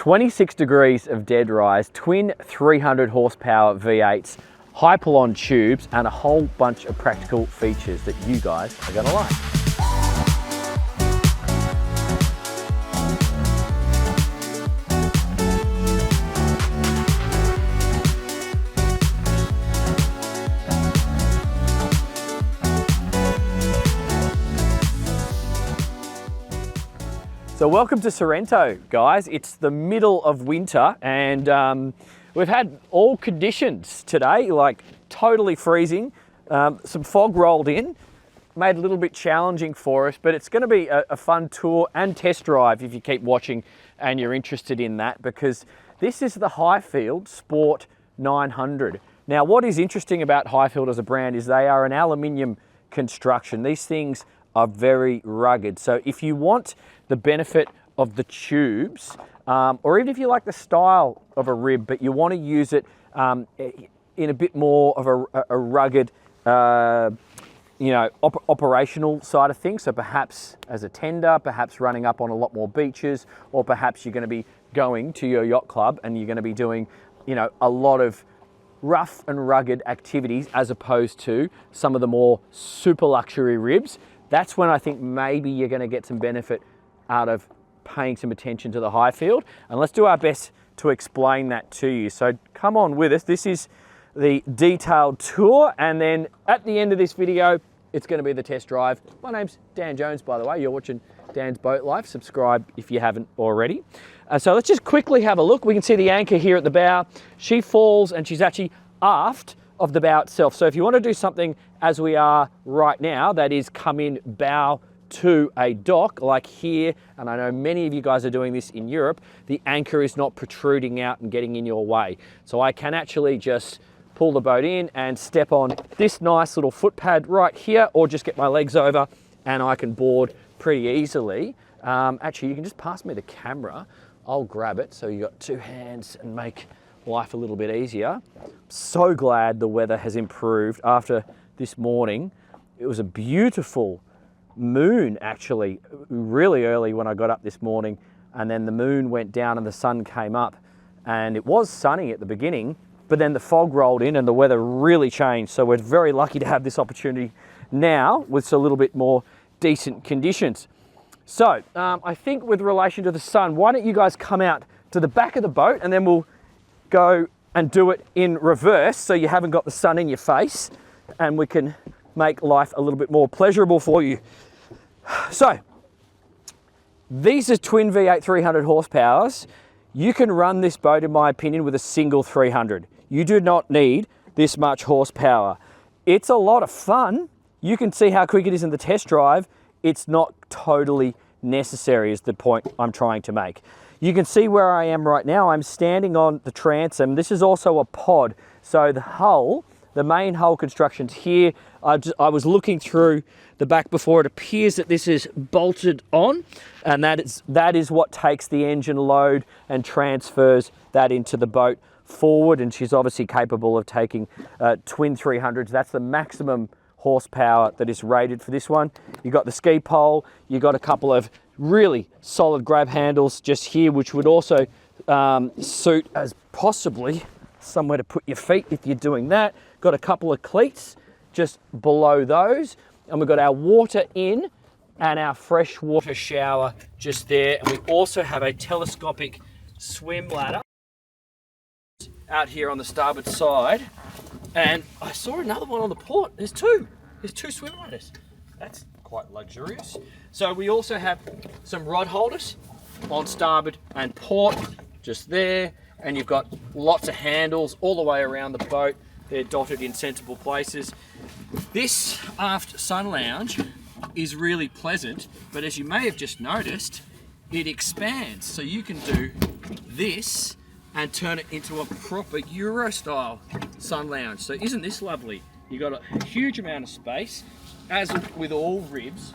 26 degrees of dead rise, twin 300 horsepower V8s, high pylon tubes, and a whole bunch of practical features that you guys are gonna like. So welcome to Sorrento, guys. It's the middle of winter and we've had all conditions today, like totally freezing. Some fog rolled in, made it a little bit challenging for us, but it's going to be a fun tour and test drive if you keep watching and you're interested in that, because this is the Highfield Sport 900. Now, what is interesting about Highfield as a brand is they are an aluminium construction. These things are very rugged. So if you want the benefit of the tubes, or even if you like the style of a rib, but you want to use it in a bit more of a rugged, operational side of things. So perhaps as a tender, perhaps running up on a lot more beaches, or perhaps you're going to be going to your yacht club and you're going to be doing, a lot of rough and rugged activities as opposed to some of the more super luxury ribs. That's when I think maybe you're going to get some benefit out of paying some attention to the Highfield. And let's do our best to explain that to you. So come on with us. This is the detailed tour. And then at the end of this video, it's going to be the test drive. My name's Dan Jones, by the way. You're watching Dan's Boat Life. Subscribe if you haven't already. So let's just quickly have a look. We can see the anchor here at the bow. She falls and she's actually aft of the bow itself. So if you want to do something as we are right now, that is come in bow to a dock like here, and I know many of you guys are doing this in Europe, the anchor is not protruding out and getting in your way. So I can actually just pull the boat in and step on this nice little footpad right here, or just get my legs over and I can board pretty easily. Actually, you can just pass me the camera. I'll grab it so you got two hands and make life a little bit easier. So glad the weather has improved after this morning. It was a beautiful moon, actually, really early when I got up this morning, and then the moon went down and the sun came up, and it was sunny at the beginning, but then the fog rolled in and the weather really changed. So we're very lucky to have this opportunity now with a little bit more decent conditions. So I think with relation to the sun, why don't you guys come out to the back of the boat and then we'll go and do it in reverse so you haven't got the sun in your face, and we can make life a little bit more pleasurable for you. So these are twin V8 300 horsepowers. You can run this boat, in my opinion, with a single 300. You do not need this much horsepower. It's a lot of fun. You can see how quick it is in the test drive. It's not totally necessary is the point I'm trying to make. You can see where I am right now. I'm standing on the transom. This is also a pod. So the hull, the main hull construction's here. I was looking through the back before. It appears that this is bolted on, and that is what takes the engine load and transfers that into the boat forward. And she's obviously capable of taking twin 300s. That's the maximum horsepower that is rated for this one. You've got the ski pole. You've got a couple of really solid grab handles just here, which would also suit as possibly somewhere to put your feet if you're doing that. Got a couple of cleats just below those, and we've got our water in and our fresh water shower just there. And we also have a telescopic swim ladder out here on the starboard side. And I saw another one on the port. There's two swim ladders. That's quite luxurious. So we also have some rod holders on starboard and port just there, and you've got lots of handles all the way around the boat. They're dotted in sensible places. This aft sun lounge is really pleasant, but as you may have just noticed, it expands. So you can do this and turn it into a proper Euro style sun lounge. So isn't this lovely? You've got a huge amount of space. As with all ribs,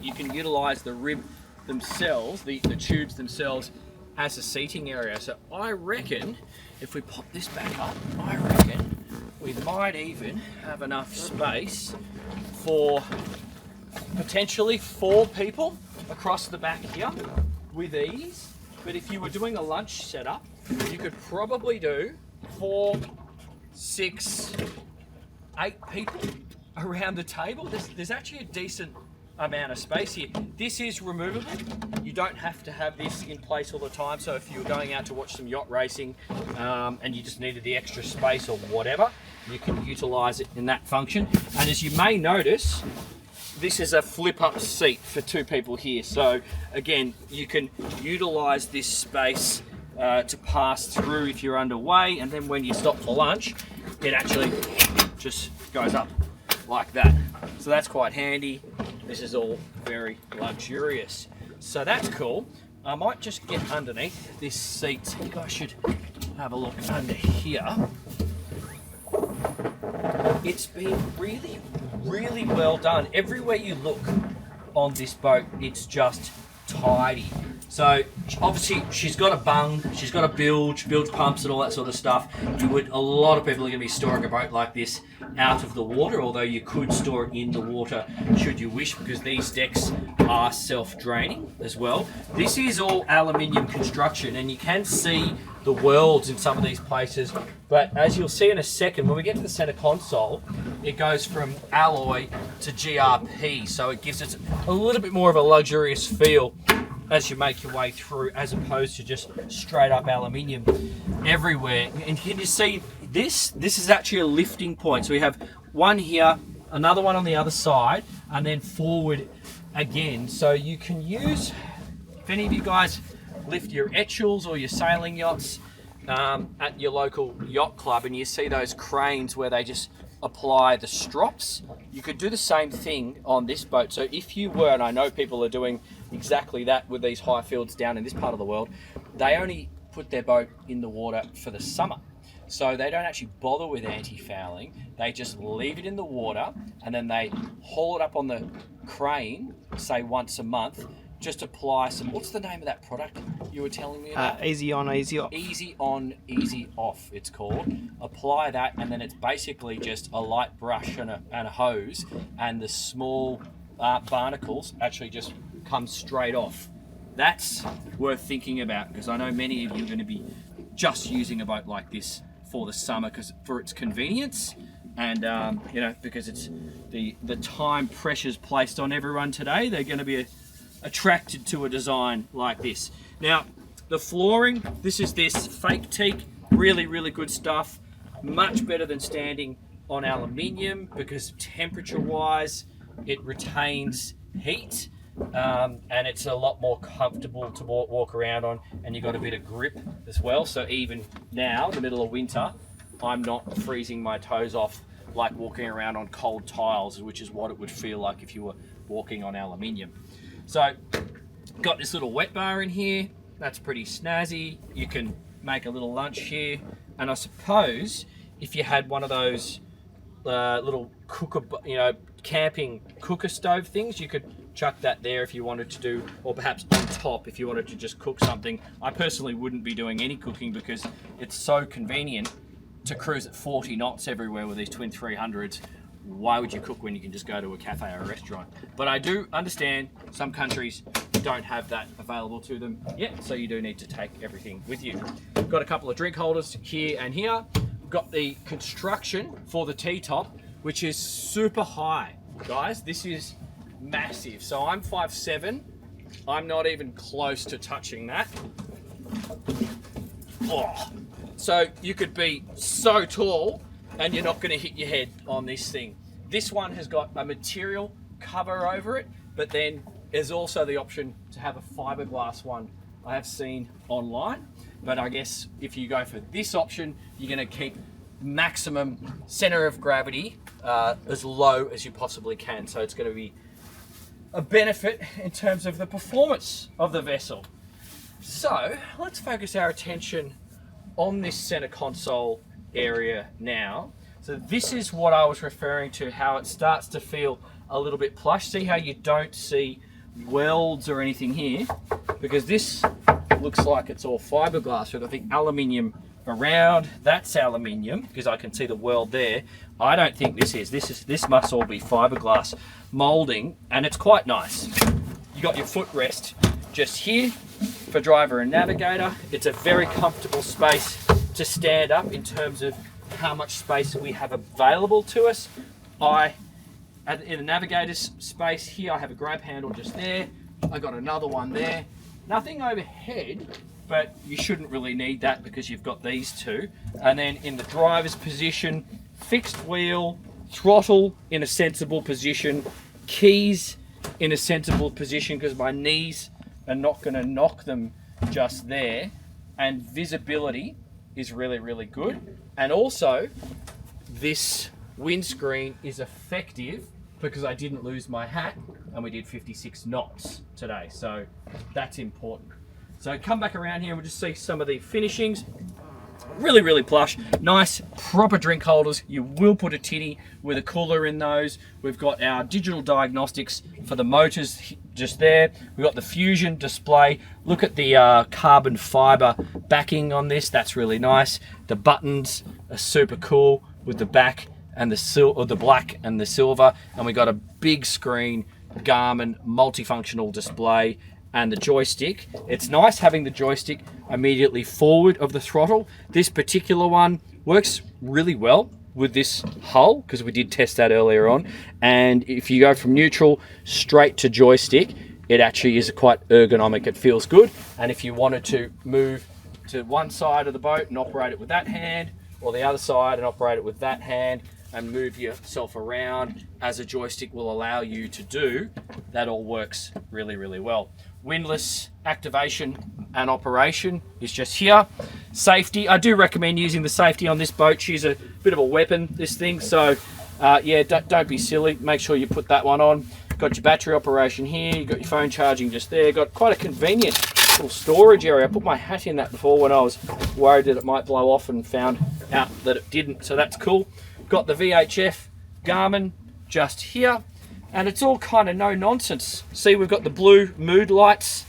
you can utilize the rib themselves, the tubes themselves, as a seating area. So I reckon if we pop this back up, I reckon we might even have enough space for potentially 4 people across the back here with ease. but if you were doing a lunch setup, you could probably do 4, 6, 8 people around the table. There's actually a decent amount of space here. This is removable. You don't have to have this in place all the time. So if you were going out to watch some yacht racing and you just needed the extra space or whatever, you can utilize it in that function. And as you may notice, this is a flip-up seat for 2 people here. So again, you can utilize this space to pass through if you're underway, and then when you stop for lunch, it actually just goes up like that. So that's quite handy. This is all very luxurious. So that's cool. I might just get underneath this seat. I think I should have a look under here. It's been really, really well done. Everywhere you look on this boat, it's just tidy. So obviously she's got a bung, she's got a bilge pumps and all that sort of stuff. A lot of people are going to be storing a boat like this out of the water, although you could store it in the water should you wish, because these decks are self-draining as well. This is all aluminium construction, and you can see the worlds in some of these places, but as you'll see in a second, when we get to the center console, it goes from alloy to GRP, so it gives it a little bit more of a luxurious feel as you make your way through, as opposed to just straight up aluminium everywhere. And can you see this? This is actually a lifting point. So we have one here, another one on the other side, and then forward again. So you can use, if any of you guys lift your Etchells or your sailing yachts at your local yacht club, and you see those cranes where they just apply the strops, you could do the same thing on this boat. So if you were, and I know people are doing exactly that with these Highfields down in this part of the world, they only put their boat in the water for the summer. So they don't actually bother with anti-fouling. They just leave it in the water, and then they haul it up on the crane, say once a month, just apply some, what's the name of that product you were telling me about? Easy on, easy off. Easy on, easy off, it's called. Apply that, and then it's basically just a light brush and a hose, and the small barnacles actually just come straight off. That's worth thinking about, because I know many of you are going to be just using a boat like this for the summer for its convenience, and you know, because it's the time pressures placed on everyone today, they're going to be attracted to a design like this. Now, the flooring, this is this fake teak, really, really good stuff. Much better than standing on aluminium, because temperature-wise, it retains heat, and it's a lot more comfortable to walk around on, and you've got a bit of grip as well. So even now, in the middle of winter, I'm not freezing my toes off like walking around on cold tiles, which is what it would feel like if you were walking on aluminium. So, got this little wet bar in here. That's pretty snazzy. You can make a little lunch here, and I suppose if you had one of those little cooker, camping cooker stove things, you could chuck that there if you wanted to do, or perhaps on top if you wanted to just cook something. I personally wouldn't be doing any cooking, because it's so convenient to cruise at 40 knots everywhere with these twin 300s. Why would you cook when you can just go to a cafe or a restaurant? But I do understand some countries don't have that available to them yet, so you do need to take everything with you. Got a couple of drink holders here and here. Got the construction for the T-top, which is super high, guys. This is massive. So I'm 5'7". I'm not even close to touching that. Oh. So you could be so tall and you're not going to hit your head on this thing. This one has got a material cover over it, but then there's also the option to have a fiberglass one I have seen online. But I guess if you go for this option, you're going to keep maximum center of gravity as low as you possibly can. So it's going to be a benefit in terms of the performance of the vessel. So let's focus our attention on this center console area now. So this is what I was referring to, how it starts to feel a little bit plush. See how you don't see welds or anything here, because this looks like it's all fiberglass. We've got the aluminium around, that's aluminium because I can see the weld there. I don't think this must all be fiberglass molding, and it's quite nice. You got your footrest just here, for driver and navigator. It's a very comfortable space to stand up in terms of how much space we have available to us. In the navigator's space here, I have a grab handle just there. I got another one there. Nothing overhead, but you shouldn't really need that because you've got these two. And then in the driver's position, fixed wheel, throttle in a sensible position, keys in a sensible position because my knees are not going to knock them just there, and visibility is really, really good. And also this windscreen is effective because I didn't lose my hat and we did 56 knots today, so that's important. So come back around here and we'll just see some of the finishings. Really, really plush, nice proper drink holders. You will put a tinny with a cooler in those. We've got our digital diagnostics for the motors just there. We've got the Fusion display. Look at the carbon fiber backing on this. That's really nice. The buttons are super cool with the back and the black and the silver. And we got a big screen Garmin multifunctional display. And the joystick, it's nice having the joystick immediately forward of the throttle. This particular one works really well with this hull because we did test that earlier on. And if you go from neutral straight to joystick, it actually is quite ergonomic. It feels good. And if you wanted to move to one side of the boat and operate it with that hand, or the other side and operate it with that hand, and move yourself around as a joystick will allow you to do, that all works really, really well. Windlass activation and operation is just here. Safety, I do recommend using the safety on this boat. She's a bit of a weapon, this thing, so yeah, don't be silly. Make sure you put that one on. Got your battery operation here, you got your phone charging just there. Got quite a convenient little storage area. I put my hat in that before when I was worried that it might blow off and found out that it didn't, so that's cool. Got the VHF Garmin just here, and it's all kind of no nonsense. See, we've got the blue mood lights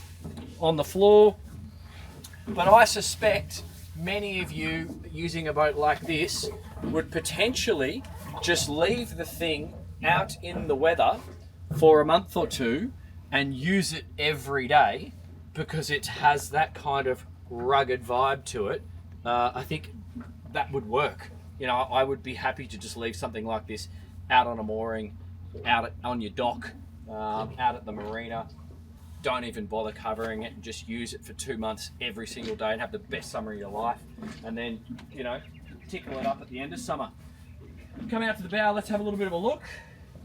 on the floor, but I suspect many of you using a boat like this would potentially just leave the thing out in the weather for a month or two and use it every day because it has that kind of rugged vibe to it. I think that would work. You know, I would be happy to just leave something like this out on a mooring, on your dock, out at the marina. Don't even bother covering it and just use it for 2 months every single day and have the best summer of your life. And then, you know, tickle it up at the end of summer. Come out to the bow, let's have a little bit of a look.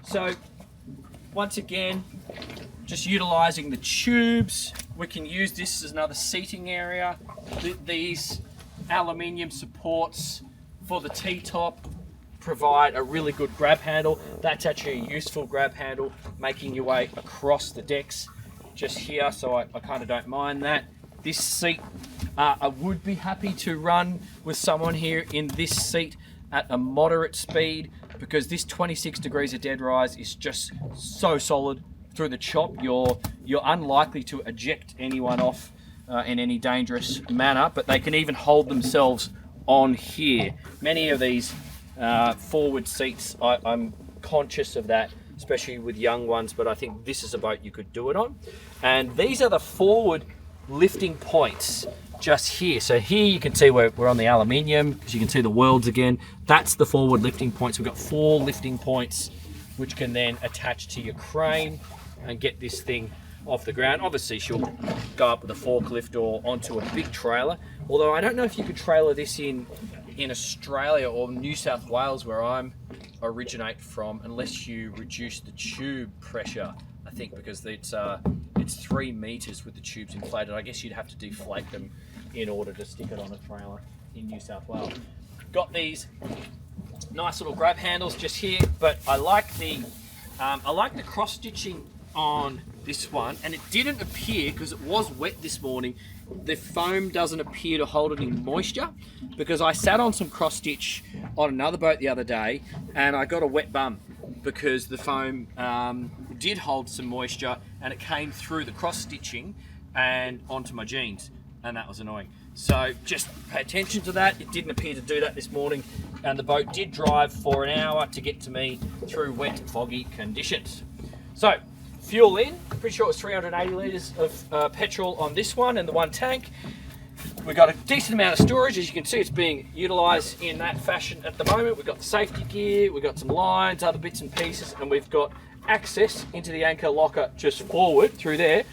So, once again, just utilising the tubes. We can use this as another seating area. These aluminium supports for the T-top provide a really good grab handle. That's actually a useful grab handle, making your way across the decks just here, so I kind of don't mind that. This seat, I would be happy to run with someone here in this seat at a moderate speed because this 26 degrees of dead rise is just so solid through the chop. You're unlikely to eject anyone off in any dangerous manner, but they can even hold themselves on here. Many of these forward seats, I'm conscious of that, especially with young ones, but I think this is a boat you could do it on. And these are the forward lifting points just here. So here you can see we're on the aluminium, because you can see the worlds again. That's the forward lifting points. We've got 4 lifting points which can then attach to your crane and get this thing off the ground. Obviously she'll go up with a forklift or onto a big trailer, although I don't know if you could trailer this in Australia or New South Wales, where I'm originate from, unless you reduce the tube pressure, I think, because it's 3 meters with the tubes inflated. I guess you'd have to deflate them in order to stick it on a trailer in New South Wales. Got these nice little grab handles just here, but I like the cross stitching on this one, and it didn't appear, because it was wet this morning, the foam doesn't appear to hold any moisture, because I sat on some cross stitch on another boat the other day and I got a wet bum because the foam did hold some moisture and it came through the cross stitching and onto my jeans, and that was annoying. So just pay attention to that. It didn't appear to do that this morning, and the boat did drive for an hour to get to me through wet, foggy conditions. So fuel in. Pretty sure it's 380 litres of petrol on this one and the one tank. We've got a decent amount of storage. As you can see, it's being utilised in that fashion at the moment. We've got the safety gear, we've got some lines, other bits and pieces, and we've got access into the anchor locker just forward through there.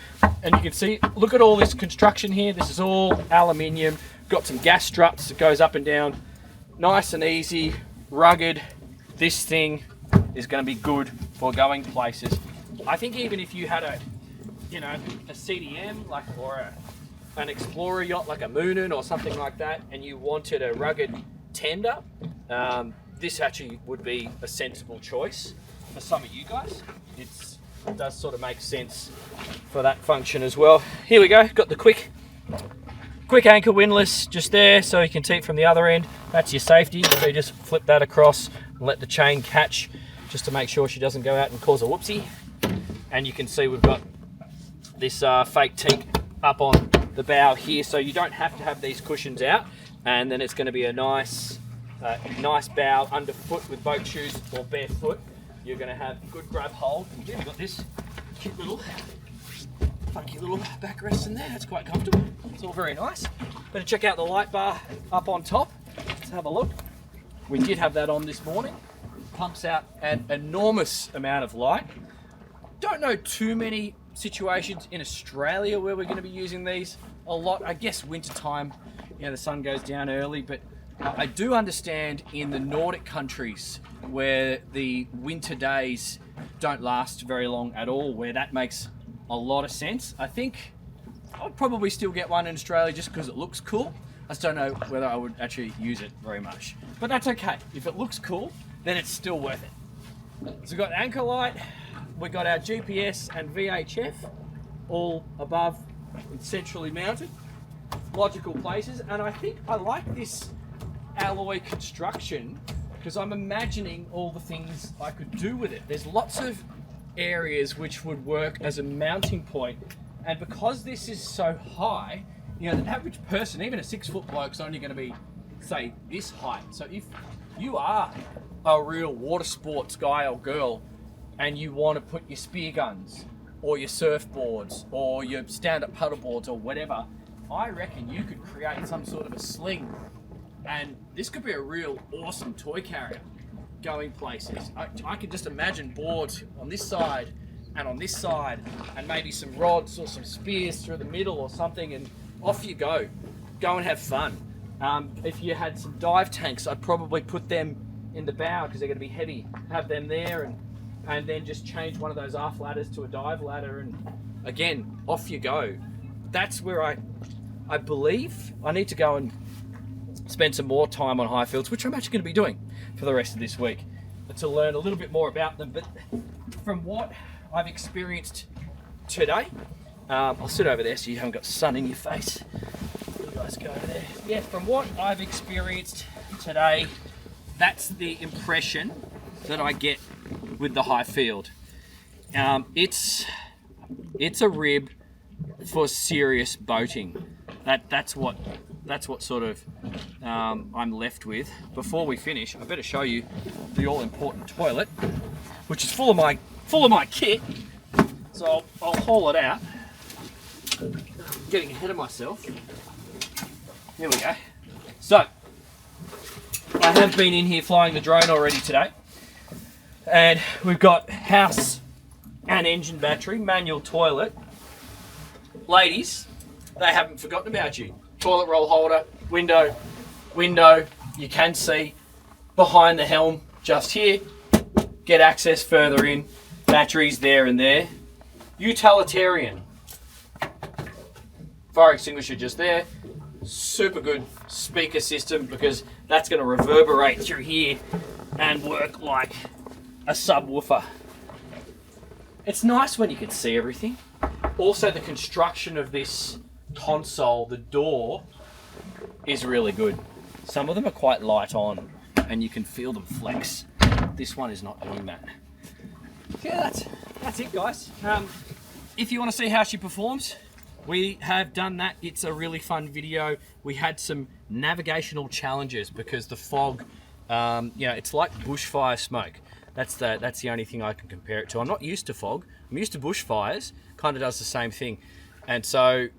And you can see, look at all this construction here. This is all aluminium. Got some gas struts that goes up and down. Nice and easy, rugged. This thing is going to be good for going places. I think even if you had a CDM, or an Explorer yacht like a Moonin or something like that, and you wanted a rugged tender, this actually would be a sensible choice for some of you guys. It does sort of make sense for that function as well. Here we go, got the quick anchor windlass just there, so you can see it from the other end. That's your safety, so you just flip that across and let the chain catch, just to make sure she doesn't go out and cause a whoopsie. And you can see we've got this fake teak up on the bow here, so you don't have to have these cushions out, and then it's going to be a nice bow underfoot with boat shoes or barefoot. You're going to have good grab hold. You've got this cute little funky little backrest in there. That's quite comfortable. It's all very nice. Better check out the light bar up on top. Let's have a look. We did have that on this morning. Pumps out an enormous amount of light. Don't know too many situations in Australia where we're going to be using these a lot. I guess winter time, the sun goes down early, but I do understand in the Nordic countries where the winter days don't last very long at all, where that makes a lot of sense. I think I'll probably still get one in Australia just because it looks cool. I just don't know whether I would actually use it very much, but that's okay. If it looks cool, then it's still worth it. So we've got anchor light, we've got our GPS and VHF all above and centrally mounted, logical places. And I think I like this alloy construction because I'm imagining all the things I could do with it. There's lots of areas which would work as a mounting point, and because this is so high, the average person, even a 6-foot bloke's only going to be, say, this height. So if you are a real water sports guy or girl and you want to put your spear guns or your surfboards or your stand-up paddleboards or whatever, I reckon you could create some sort of a sling, and this could be a real awesome toy carrier going places. I could just imagine boards on this side and on this side, and maybe some rods or some spears through the middle or something, and off you go. Go and have fun. If you had some dive tanks, I'd probably put them in the bow because they're going to be heavy. Have them there, and then just change one of those aft ladders to a dive ladder, and again, off you go. That's where I believe I need to go and spend some more time on Highfields, which I'm actually going to be doing for the rest of this week, to learn a little bit more about them. But from what I've experienced today, I'll sit over there so you haven't got sun in your face. You guys go over there. Yeah, from what I've experienced today, that's the impression that I get with the Highfield. It's a rib for serious boating. That's what sort of I'm left with. Before we finish, I better show you the all-important toilet, which is full of my kit. So I'll haul it out. Getting ahead of myself. Here we go. So I have been in here flying the drone already today, and we've got house and engine battery, manual toilet. Ladies, they haven't forgotten about you. Toilet roll holder, window. You can see behind the helm just here. Get access further in. Batteries there and there. Utilitarian. Fire extinguisher just there. Super good speaker system because that's going to reverberate through here and work like a subwoofer. It's nice when you can see everything. Also, the construction of this console, the door, is really good. Some of them are quite light on and you can feel them flex. This one is not doing that. Yeah, that's it, guys. If you want to see how she performs, we have done that. It's a really fun video. We had some navigational challenges because the fog, it's like bushfire smoke. That's the only thing I can compare it to. I'm not used to fog. I'm used to bushfires. Kind of does the same thing. And so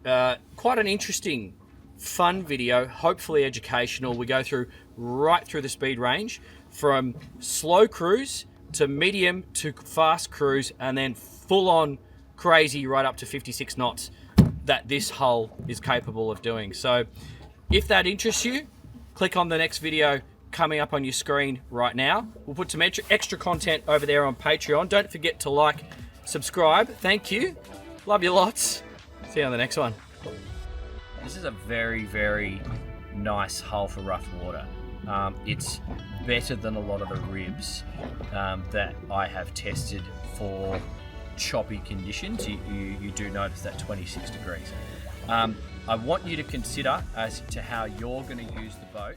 quite an interesting, fun video, hopefully educational. We go through right through the speed range from slow cruise to medium to fast cruise, and then full on crazy right up to 56 knots that this hull is capable of doing. So if that interests you, click on the next video coming up on your screen right now. We'll put some extra content over there on Patreon. Don't forget to like, subscribe. Thank you. Love you lots. See you on the next one. This is a very, very nice hull for rough water. It's better than a lot of the ribs that I have tested for choppy conditions. You do notice that 26 degrees. I want you to consider as to how you're going to use the boat.